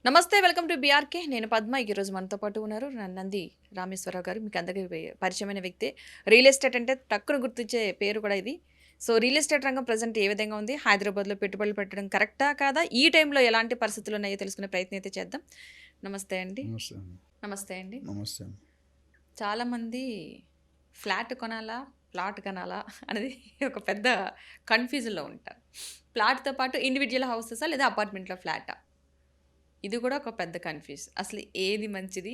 నమస్తే. Welcome to BRK. నేను పద్మ. ఈరోజు మనతో పాటు ఉన్నారు నంది రామేశ్వరరావు గారు. మీకు అందరికీ పరిచయమైన వ్యక్తే. రియల్ ఎస్టేట్ అంటే టక్కున గుర్తొచ్చే పేరు కూడా ఇది. సో, రియల్ ఎస్టేట్ రంగం ప్రెజెంట్ ఏ విధంగా ఉంది? హైదరాబాద్‌లో పెట్టుబడులు పెట్టడం కరెక్టా? కాదా? ఈ టైంలో ఎలాంటి పరిస్థితులు ఉన్నాయో తెలుసుకునే ప్రయత్నం అయితే చేద్దాం. నమస్తే అండి. నమస్తే అండి. నమస్తే అండి. నమస్తే అండి. చాలామంది ఫ్లాట్ కొనాలా? ప్లాట్ కొనాలా? అనేది ఒక పెద్ద కన్‌ఫ్యూజన్‌లో ఉంటారు. ప్లాట్‌తో పాటు ఇండివిడ్యువల్ హౌసెసా? లేదా అపార్ట్మెంట్‌లో ఫ్లాటా? ఇది కూడా ఒక పెద్ద కన్‌ఫ్యూజ్. అసలు ఏది మంచిది?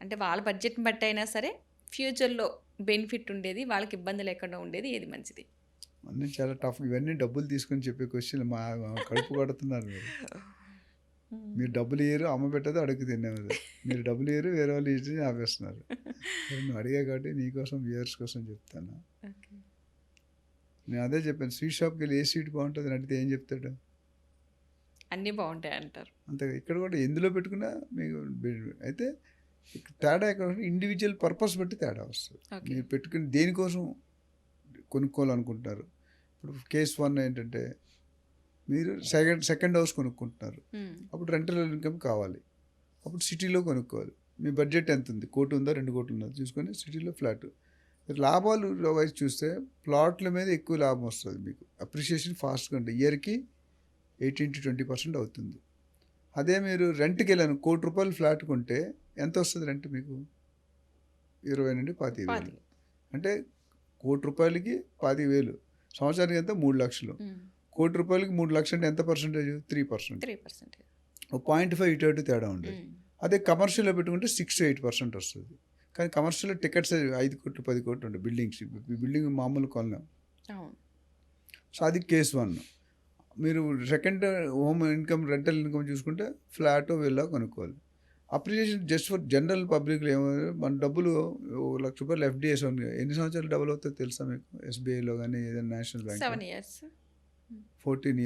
అంటే వాళ్ళ బడ్జెట్‌ని బట్టి అయినా సరే ఫ్యూచర్‌లో బెనిఫిట్ ఉండేది, వాళ్ళకి ఇబ్బంది లేకుండా ఉండేది ఏది మంచిది? అన్నీ చాలా టఫ్. ఇవన్నీ డబ్బులు తీసుకొని చెప్పే క్వశ్చన్‌లు కడుపు కొడుతున్నారు మీరు. మీరు డబ్బులు ఇయ్యరు, అమ్మ పెట్టదు, అడుగు తినేది. మీరు డబ్బులు ఇయ్యరు, వేరే వాళ్ళు ఇచ్చి ఆపేస్తున్నారు. సరే నువ్వు అడిగా కాబట్టి నీకోసం వ్యూవర్స్ కోసం చెప్తాను. ఓకే. నేను అదే చెప్పాను. స్వీట్ షాప్‌కి వెళ్ళి ఏ స్వీట్ బాగుంటుంది అని అడిగితే ఏం చెప్తాడు? అన్నీ బావుంటాయి అంటారు. అంతే. ఇక్కడ కూడా ఎందులో పెట్టుకున్నా మీకు అయితే తేడా ఎక్కడ ఇండివిజువల్ పర్పస్ బట్టి తేడా వస్తుంది. ఓకే. మీరు పెట్టుకుని దేనికోసం కొనుక్కోవాలనుకుంటున్నారు. ఇప్పుడు కేస్ 1 ఏంటంటే మీరు సెకండ్ హౌస్ కొనుక్కుంటున్నారు. అప్పుడు రెంటల్ ఇన్కమ్ కావాలి. అప్పుడు సిటీలో కొనుక్కోవాలి. మీ బడ్జెట్ ఎంత ఉంది? 1 కోటి ఉందా, 2 కోట్లు ఉందా చూసుకొని సిటీలో ఫ్లాట్. లాభాలు వైపు చూస్తే ప్లాట్ల మీద ఎక్కువ లాభం వస్తుంది మీకు. అప్రిషియేషన్ ఫాస్ట్గా ఉంటుంది. ఇయర్కి 18-20% అవుతుంది. అదే మీరు రెంట్కి వెళ్ళాను, 1 కోటి రూపాయలు ఫ్లాట్ కొంటే ఎంత వస్తుంది రెంట్ మీకు? 20,000-25,000. అంటే 1 కోటి రూపాయలకి 25,000. సంవత్సరానికి ఎంత? 3 లక్షలు. 1 కోటి రూపాయలకి 3 లక్షలు అంటే ఎంత పర్సెంటేజ్? 3%. 3%. 0.5 ఇటు అటు తేడా ఉండేది. అదే కమర్షియల్లో పెట్టుకుంటే 6-8% వస్తుంది. కానీ కమర్షియల్లో టికెట్స్ 5 కోట్లు 10 కోట్లు ఉంటాయి బిల్డింగ్స్. బిల్డింగ్ మామూలు కొనలేం. అవును. సో అది కేస్ 1. మీరు second home income, rental income చూసుకుంటే ఫ్లాట్ విల్లా కొనుక్కోవాలి. అప్రిషియేషన్ జస్ట్ ఫర్ జనరల్ పబ్లిక్లో ఏమైనా మన డబ్బులు ₹1,00,000 ఎఫ్డిఎస్ ఎన్ని సంవత్సరాలు డబుల్ అవుతుందో తెలుసా మీకు? ఎస్బీఐలో కానీ ఏదైనా నేషనల్ బ్యాంక్ 7 ఇయర్స్. 13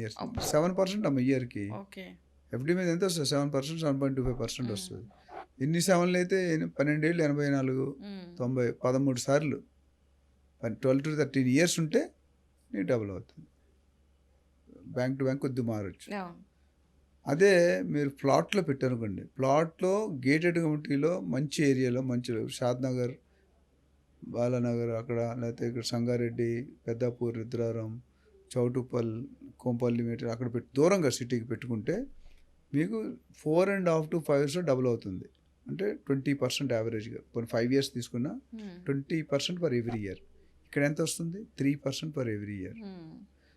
ఇయర్స్ 7% అమ్మ ఇయర్కి. ఓకే. ఎఫ్డి మీద ఎంత వస్తుంది? 7%, 7.25% వస్తుంది. ఎన్ని 7లు అయితే 12 ఏళ్ళు 84, 90, 13 సార్లు 12-13 ఇయర్స్ ఉంటే నీకు డబుల్ అవుతుంది. బ్యాంక్ టు బ్యాంక్ కొద్ది మారచ్చు. అవును. అదే మీరు ప్లాట్లో పెట్టారనుకోండి, ప్లాట్లో గేటెడ్ కమ్యూనిటీలో మంచి ఏరియాలో మంచి షాద్నగర్, బాలానగర్ అక్కడ, లేకపోతే ఇక్కడ సంగారెడ్డి, పెద్దాపూర్, రుద్రారం, చౌటుప్పల్, కోంపల్లి మీటర్ అక్కడ దూరంగా సిటీకి పెట్టుకుంటే మీకు 4.5 to 5 years డబుల్ అవుతుంది. అంటే 20% యావరేజ్గా. కొన్ని 5 years తీసుకున్నా 20% పర్ ఎవ్రీ ఇయర్. ఇక్కడ ఎంత వస్తుంది? 3% పర్ ఎవ్రీ ఇయర్.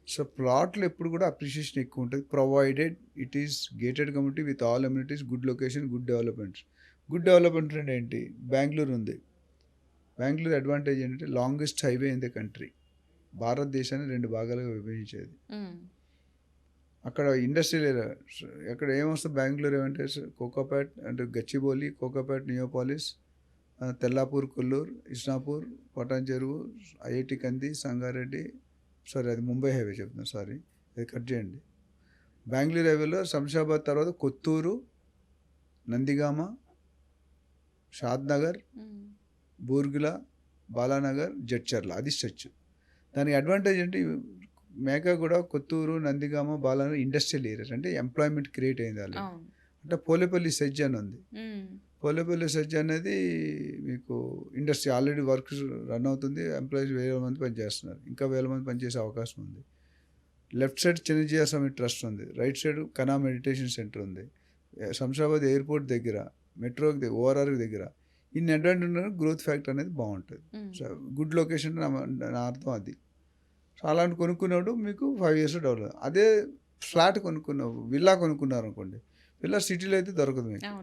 సో ప్లాట్లు ఎప్పుడు కూడా అప్రిషియేషన్ ఎక్కువ ఉంటుంది, provided it is gated community with all amenities, good location, good developments. Good development అంటే ఏంటి? బెంగళూరు ఉంది. బెంగళూరు అడ్వాంటేజ్ ఏంటంటే longest highway in the country. భారతదేశాన్ని 2 భాగాలుగా విభజించేది. అక్కడ ఇండస్ట్రియల్ ఏరియా. అక్కడ ఏమొస్తుంది బెంగళూరు ఏమంటే కోకాపేట్ అంటే గచ్చిబౌలి, కోకాపేట్, నియోపాలిస్, తెల్లాపూర్, కొల్లూరు, ఇస్నాపూర్, పటాన్ చెరువు, ఐఐటి కంది, సంగారెడ్డి. సారీ అది ముంబై హైవే చెప్తున్నాను, సారీ అది కట్ చేయండి. బెంగళూరు హైవేలో శంషాబాద్ తర్వాత కొత్తూరు, నందిగామ, షాద్నగర్, బూర్గుల, బాలానగర్, జడ్చర్ల. అది స్ట్రెచ్. దానికి అడ్వాంటేజ్ ఏంటి? మేకా కూడా కొత్తూరు, నందిగామ, బాలానగర్ ఇండస్ట్రియల్ ఏరియాస్, అంటే ఎంప్లాయ్మెంట్ క్రియేట్ అయింది వాళ్ళు. అంటే పోలేపల్లి సెజ్ అని ఉంది. పోలేపల్లి సెజ్ అనేది మీకు ఇండస్ట్రీ ఆల్రెడీ వర్క్ రన్ అవుతుంది. ఎంప్లాయీస్ 1,000 మంది పనిచేస్తున్నారు. ఇంకా 1,000 మంది పనిచేసే అవకాశం ఉంది. లెఫ్ట్ సైడ్ చిన్నజీయ స్వామి ట్రస్ట్ ఉంది. రైట్ సైడ్ కనా మెడిటేషన్ సెంటర్ ఉంది. శంషాబాద్ ఎయిర్పోర్ట్ దగ్గర, మెట్రోకి ఓఆర్ఆర్కి దగ్గర. ఇన్ని అడ్వాంటేజ్ ఉన్న గ్రోత్ ఫ్యాక్టర్ అనేది బాగుంటుంది. సో గుడ్ లొకేషన్ నా అర్థం అది. సో అలాంటి కొనుక్కున్నప్పుడు మీకు 5 years డెవలప్. అదే ఫ్లాట్ విల్లా కొనుక్కున్నారు అనుకోండి, విల్లా సిటీలో అయితే దొరకదు మీకు.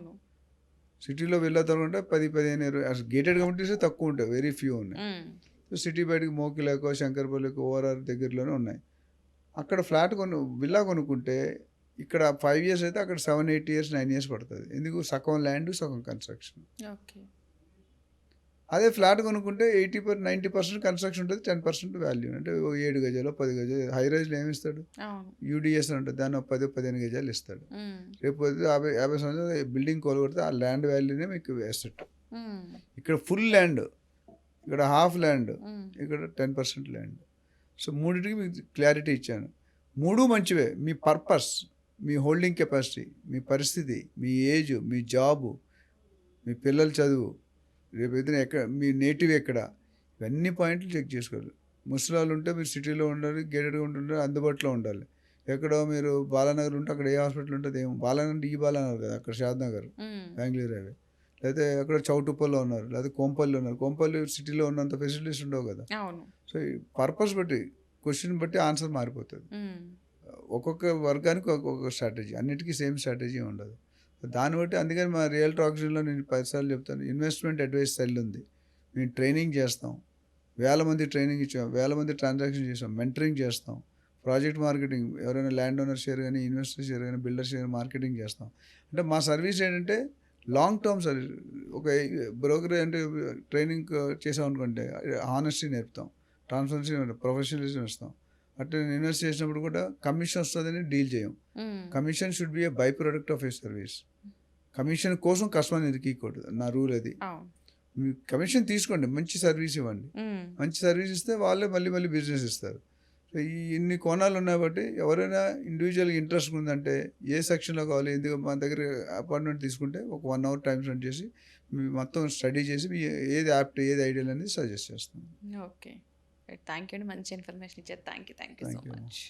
సిటీలో విల్లా దొరకంటే 10-15 అసలు గేటెడ్ కమ్యూనిటీస్ తక్కువ ఉంటాయి, వెరీ ఫ్యూ ఉన్నాయి. సో సిటీ బయటకు మోకిలేకో, శంకర్పల్లికో, ఓఆర్ఆర్ దగ్గరలోనే ఉన్నాయి. అక్కడ ఫ్లాట్ విల్లా కొనుక్కుంటే ఇక్కడ 5 years అయితే అక్కడ 7-8 years 9 years పడుతుంది. ఎందుకు? సగం ల్యాండ్, సగం కన్స్ట్రక్షన్. ఓకే. అదే ఫ్లాట్ కొనుక్కుంటే 90% కన్స్ట్రక్షన్ ఉంటుంది, 10% వాల్యూ. అంటే 7 గజాలు 10 గజాలు. హై రైజ్లో ఏమి ఇస్తాడు? యూడిఎస్ అని ఉంటుంది, దాన్ని 10-15 గజాలు ఇస్తాడు. రేపు 50 సంవత్సరాలు బిల్డింగ్ కోలుకొడితే ఆ ల్యాండ్ వాల్యూనే మీకు ఎసెట్. ఇక్కడ ఫుల్ ల్యాండ్, ఇక్కడ హాఫ్ ల్యాండ్, ఇక్కడ 10% ల్యాండ్. సో మూడింటికి మీకు క్లారిటీ ఇచ్చాను. 3 మంచివే. మీ పర్పస్ మీ హోల్డింగ్ కెపాసిటీ, మీ పరిస్థితి, మీ ఏజ్, మీ జాబు, మీ పిల్లల చదువు, రేపు ఏదైనా మీ నేటివ్ ఎక్కడ, ఇవన్నీ పాయింట్లు చెక్ చేసుకోవాలి. ముసలాళ్ళు ఉంటే మీరు సిటీలో ఉండాలి, గేటెడ్గా ఉంటుంటే అందుబాటులో ఉండాలి. ఎక్కడో మీరు బాలానగర్ ఉంటే అక్కడ ఏ హాస్పిటల్ ఉంటుంది, ఏమో బాలానగర్ అంటే ఈ బాలానగర్ కదా, అక్కడ షాద్ నగర్, బెంగళూరు హైవే, లేకపోతే ఎక్కడ చౌటుప్పల్లో ఉన్నారు, లేకపోతే కోంపల్లి ఉన్నారు. కోంపల్లి సిటీలో ఉన్నంత ఫెసిలిటీస్ ఉండవు కదా. అవును. సో ఈ పర్పస్ బట్టి, క్వశ్చన్ బట్టి ఆన్సర్ మారిపోతుంది. ఒక్కొక్క వర్గానికి ఒక్కొక్క స్ట్రాటజీ, అన్నిటికీ సేమ్ స్ట్రాటజీ ఉండదు. దాన్ని బట్టి అందుకని మా రియల్ ఆక్సిజన్లో నేను 10 సార్లు చెప్తాను, ఇన్వెస్ట్మెంట్ అడ్వైస్ సెల్ ఉంది. మేము ట్రైనింగ్ చేస్తాం, 1000 మంది ట్రైనింగ్ ఇచ్చాం, 1000 మంది ట్రాన్సాక్షన్ చేసాం, మెంటరింగ్ చేస్తాం, ప్రాజెక్ట్ మార్కెటింగ్, ఎవరైనా ల్యాండ్ ఓనర్ షేర్ కానీ, ఇన్వెస్టర్ షేర్ కానీ, బిల్డర్ షేర్ మార్కెటింగ్ చేస్తాం. అంటే మా సర్వీస్ ఏంటంటే లాంగ్ టర్మ్ సర్వీస్. ఒక బ్రోకర్ అంటే ట్రైనింగ్ చేసాం అనుకుంటే హానెస్టీ నేర్పుతాం, ట్రాన్స్పరెన్సీ, ప్రొఫెషనలిజం ఇస్తాం. అంటే ఇన్వెస్ట్ చేసినప్పుడు కూడా కమిషన్ వస్తుందని డీల్ చేయం. Commission should be A by product of A service. Commission కోసం కస్టమర్ని ఇరికీయకూడదు, నా రూల్ అది. మీ కమిషన్ తీసుకోండి, మంచి సర్వీస్ ఇవ్వండి. మంచి సర్వీస్ ఇస్తే వాళ్ళే మళ్ళీ మళ్ళీ బిజినెస్ ఇస్తారు. సో ఈ ఇన్ని కోణాలు ఉన్నాయి. బట్టి ఎవరైనా ఇండివిజువల్గా ఇంట్రెస్ట్ ఉందంటే ఏ సెక్షన్లో కావాలి, ఎందుకు మన దగ్గర అపాయింట్మెంట్ తీసుకుంటే ఒక 1 hour టైం స్పెండ్ చేసి మొత్తం స్టడీ చేసి ఏది యాప్ట్, ఏది ఐడియల్ అనేది సజెస్ట్ చేస్తాం. ఓకే, థ్యాంక్ యూ అండి, మంచి ఇన్ఫర్మేషన్ ఇచ్చారు. Thank you so much.